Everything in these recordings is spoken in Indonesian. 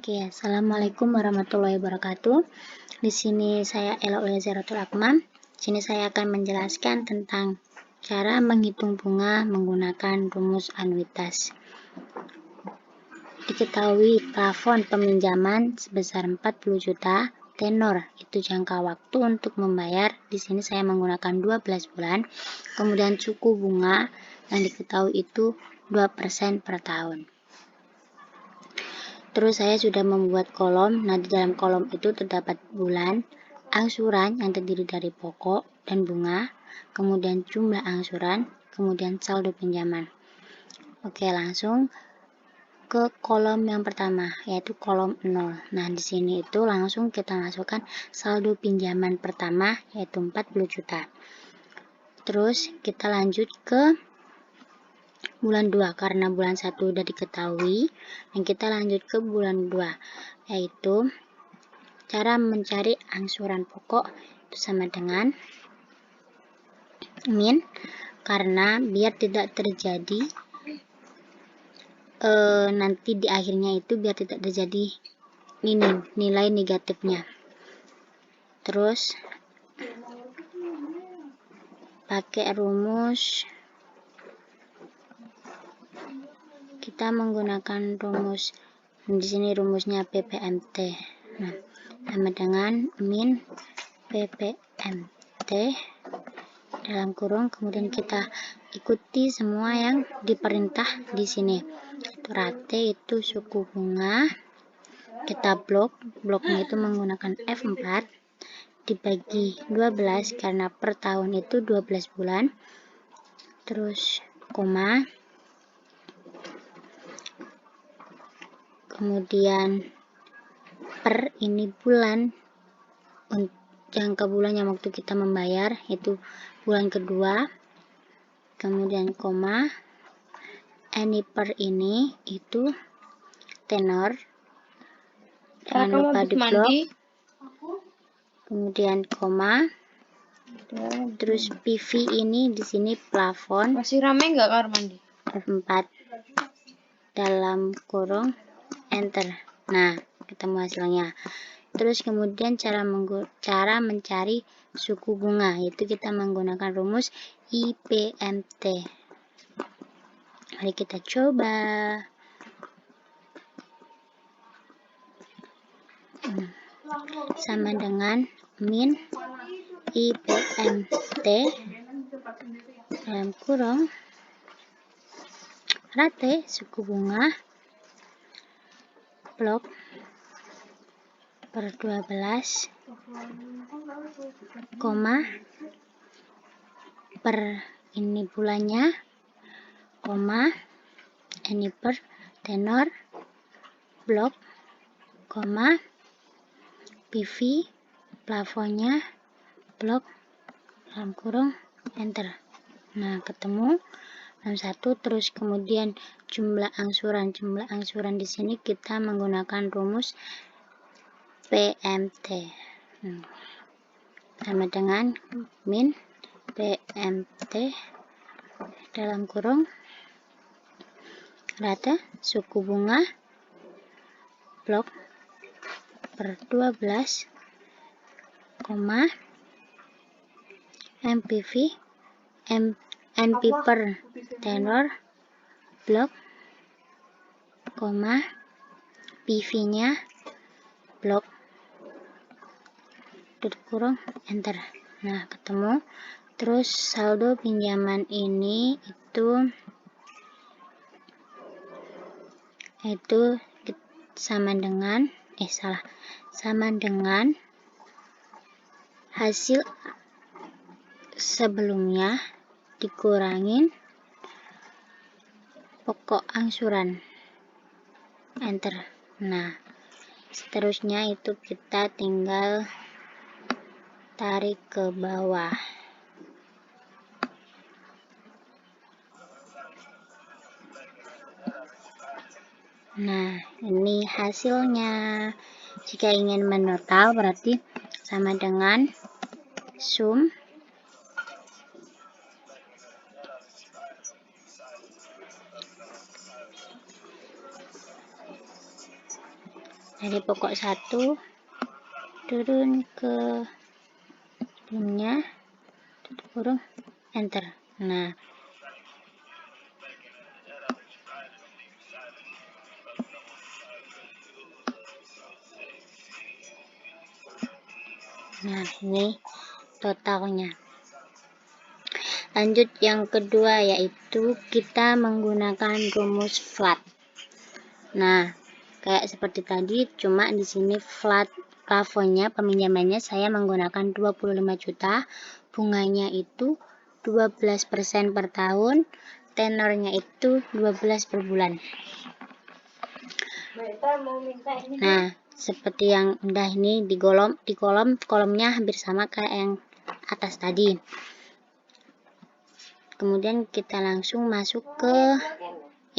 Oke, assalamualaikum warahmatullahi wabarakatuh. Di sini saya Ela Ulazaratul Akmam. Di sini saya akan menjelaskan tentang cara menghitung bunga menggunakan rumus anuitas. Diketahui plafon peminjaman sebesar 40 juta, tenor itu jangka waktu untuk membayar. Di sini saya menggunakan 12 bulan. Kemudian suku bunga yang diketahui itu 2% per tahun. Terus saya sudah membuat kolom. Nah, di dalam kolom itu terdapat bulan, angsuran yang terdiri dari pokok dan bunga, kemudian jumlah angsuran, kemudian saldo pinjaman. Oke, langsung ke kolom yang pertama, yaitu kolom 0. Nah, di sini itu langsung kita masukkan saldo pinjaman pertama, yaitu 40 juta. Terus kita lanjut ke bulan 2, karena bulan 1 sudah diketahui, dan kita lanjut ke bulan 2, yaitu cara mencari angsuran pokok itu sama dengan min, karena biar tidak terjadi nanti di akhirnya itu biar tidak terjadi ini nilai negatifnya. Terus pakai rumus, kita menggunakan rumus di sini, rumusnya PPMT. Nah, sama dengan min PPMT dalam kurung, kemudian kita ikuti semua yang diperintah di sini. Rate itu suku bunga, kita bloknya itu menggunakan F4 dibagi 12 karena per tahun itu 12 bulan. Terus koma, kemudian per ini bulan, jangka bulan yang waktu kita membayar itu bulan kedua, kemudian koma, ini per ini itu tenor, jangan lupa di blok, kemudian koma, terus PV ini di sini plafon. Masih rame nggak kamar mandi? F4 dalam kurung enter. Nah, ketemu hasilnya. Terus kemudian cara mencari suku bunga, yaitu kita menggunakan rumus IPMT. Mari kita coba. Sama dengan min IPMT dalam kurung rate suku bunga blok per 12, koma, per ini bulannya, koma, ini per tenor, blok, koma, PV, plafonnya, blok, dalam kurung, enter. Nah, ketemu dalam satu. Terus kemudian jumlah angsuran di sini kita menggunakan rumus PMT. Sama dengan min PMT dalam kurung rata suku bunga blok per 12, koma, NP per tenor blok, koma, PV nya blok, tutup kurung, enter. Nah, ketemu. Terus saldo pinjaman ini itu sama dengan hasil sebelumnya dikurangin pokok angsuran, enter. Nah, seterusnya itu kita tinggal tarik ke bawah. Nah, ini hasilnya. Jika ingin menotal berarti sama dengan sum dari pokok 1 turun ke sumnya, tutup kurung, enter. Nah, ini totalnya. Lanjut yang kedua, yaitu kita menggunakan rumus flat. Nah, kayak seperti tadi, cuma di sini flat plafonnya, peminjamannya saya menggunakan 25 juta, bunganya itu 12% per tahun, tenornya itu 12 per bulan. Nah, seperti yang udah ini di kolomnya hampir sama kayak yang atas tadi. Kemudian kita langsung masuk ke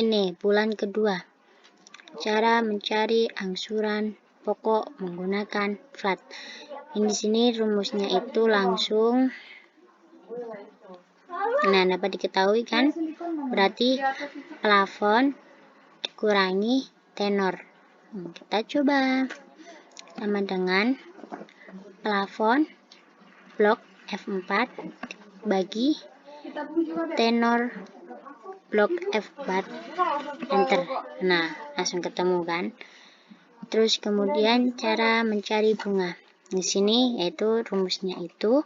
ini bulan kedua. Cara mencari angsuran pokok menggunakan flat. Ini di sini rumusnya itu langsung. Nah, dapat diketahui kan? Berarti plafon dikurangi tenor. Kita coba. Sama dengan plafon blok F4 bagi tenor blok F4, enter. Nah, langsung ketemu kan? Terus kemudian cara mencari bunga. Di sini yaitu rumusnya itu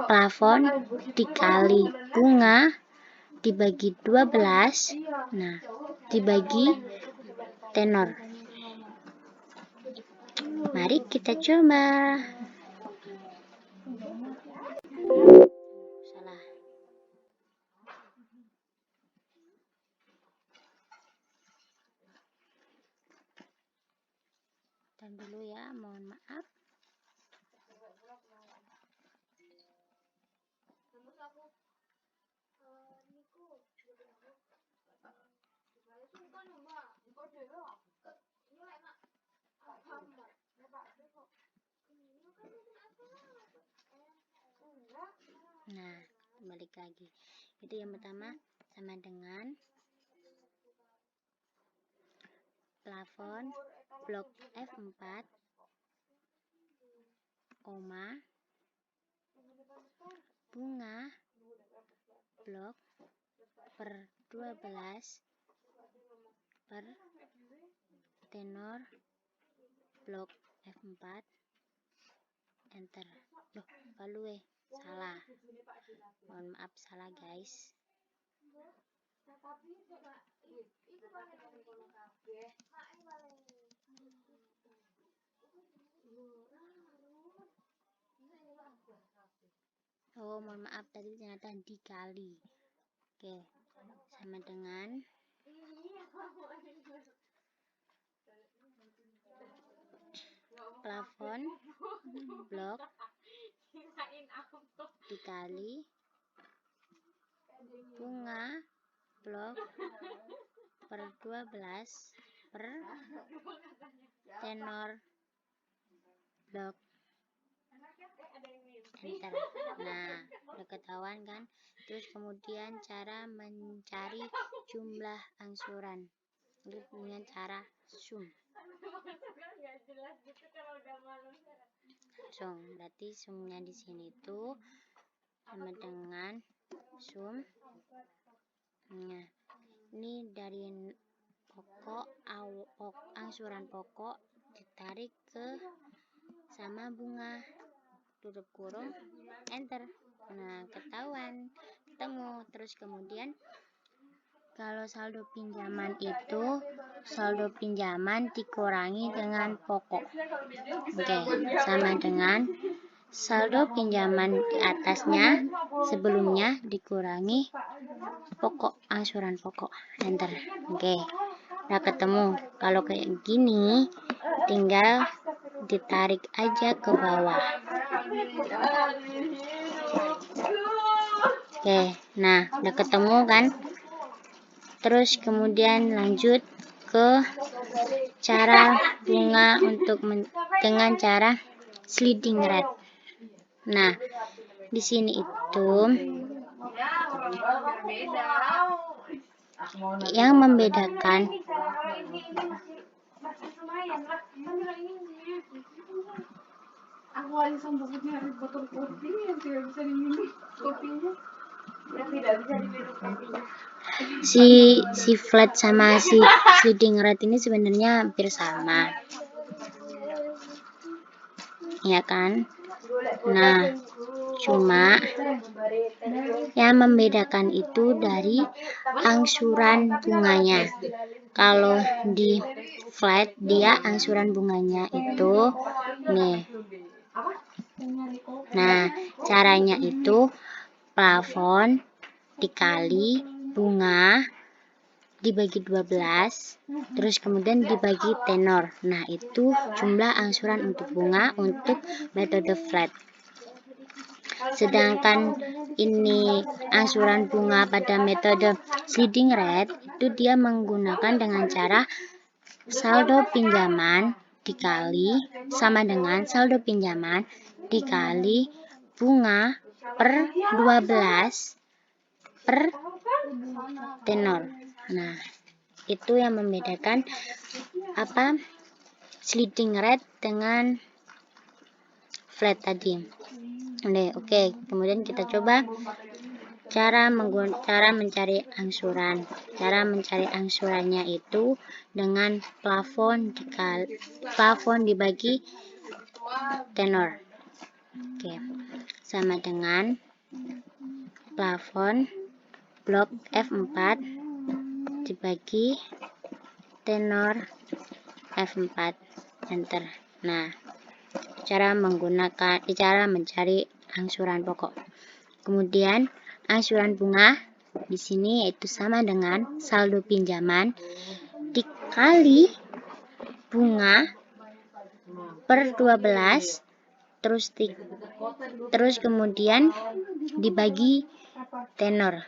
plafon dikali bunga dibagi 12, nah dibagi tenor. Mari kita coba. Salah. Dan dulu ya, mohon maaf. Nah, balik lagi. Itu yang pertama sama dengan plafon blok F4, koma, bunga blok per 12 per tenor blok F4, enter. Loh, kalau salah. Mohon maaf, salah guys. Oh, mohon maaf, tadi ternyata dikali. Oke, sama dengan plafon blok dikali bunga blok per 12 per tenor blok, enter. Nah, udah ketahuan kan? Terus kemudian cara mencari jumlah angsuran dengan cara sum. Langsung, berarti sumnya di sini tuh sama dengan sum. Nah, ini dari angsuran pokok ditarik ke sama bunga, tutup kurung, enter. Nah, ketahuan, ketemu. Terus kemudian kalau saldo pinjaman itu saldo pinjaman dikurangi dengan pokok. Oke, sama dengan saldo pinjaman di atasnya sebelumnya dikurangi pokok, angsuran pokok, enter. Oke, udah ketemu. Kalau kayak gini tinggal ditarik aja ke bawah. Oke, nah udah ketemu kan? Terus kemudian lanjut ke cara bunga dengan cara sliding rate. Nah, di sini itu yang membedakan Aku langsung nyari botol kopi yang tidak bisa diminum kopinya. Yang tidak bisa diminum kopinya. Si flat sama si sliding red ini sebenarnya hampir sama, ya kan? Nah, cuma yang membedakan itu dari angsuran bunganya. Kalau di flat dia angsuran bunganya itu nih. Nah, caranya itu plafon dikali bunga dibagi 12, terus kemudian dibagi tenor. Nah, itu jumlah angsuran untuk bunga untuk metode flat. Sedangkan ini angsuran bunga pada metode sliding rate itu dia menggunakan dengan cara saldo pinjaman dikali sama dengan saldo pinjaman dikali bunga per 12 per tenor. Nah, itu yang membedakan apa sliding rate dengan flat tadi. Oke, kemudian kita coba cara mencari angsuran. Cara mencari angsurannya itu dengan plafon dibagi tenor. Oke, sama dengan plafon blok F4 dibagi tenor F4, enter. Nah, cara mencari angsuran pokok. Kemudian angsuran bunga di sini yaitu sama dengan saldo pinjaman dikali bunga per 12 terus kemudian dibagi tenor.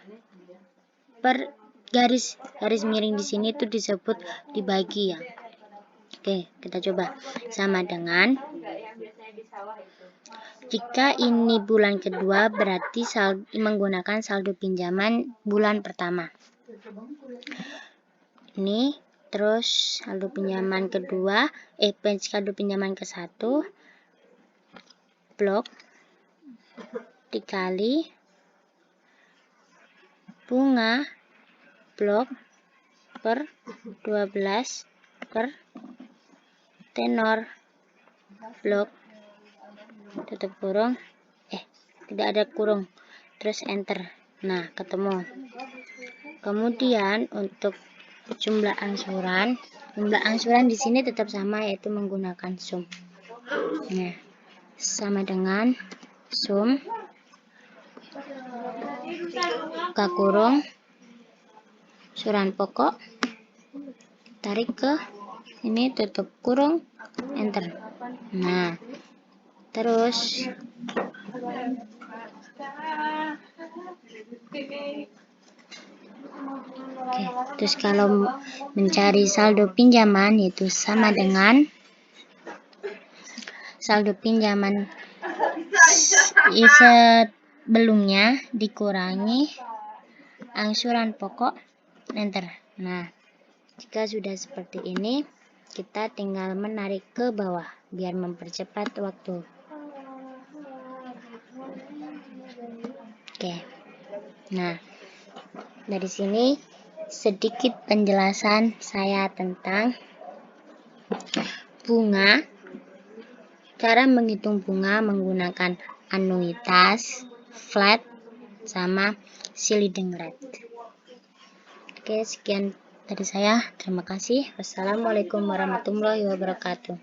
Per garis miring di sini itu disebut dibagi ya. Oke, kita coba. Sama dengan jika ini bulan kedua berarti menggunakan saldo pinjaman bulan pertama. Ini terus saldo pinjaman kedua, saldo pinjaman ke-1 blok dikali bunga blok per 12 per tenor blok tutup kurung tidak ada kurung, terus enter. Nah, ketemu. Kemudian untuk jumlah angsuran di sini tetap sama, yaitu menggunakan sum. Nah, sama dengan sum buka kurung angsuran pokok, tarik ke ini, tutup kurung, enter. Nah, terus terus kalau mencari saldo pinjaman itu sama dengan saldo pinjaman sebelumnya dikurangi angsuran pokok, enter. Nah, jika sudah seperti ini, kita tinggal menarik ke bawah biar mempercepat waktu. Oke. Nah, dari sini sedikit penjelasan saya tentang bunga. Cara menghitung bunga menggunakan anuitas, flat, sama sliding rate. Oke, sekian dari saya. Terima kasih. Wassalamualaikum warahmatullahi wabarakatuh.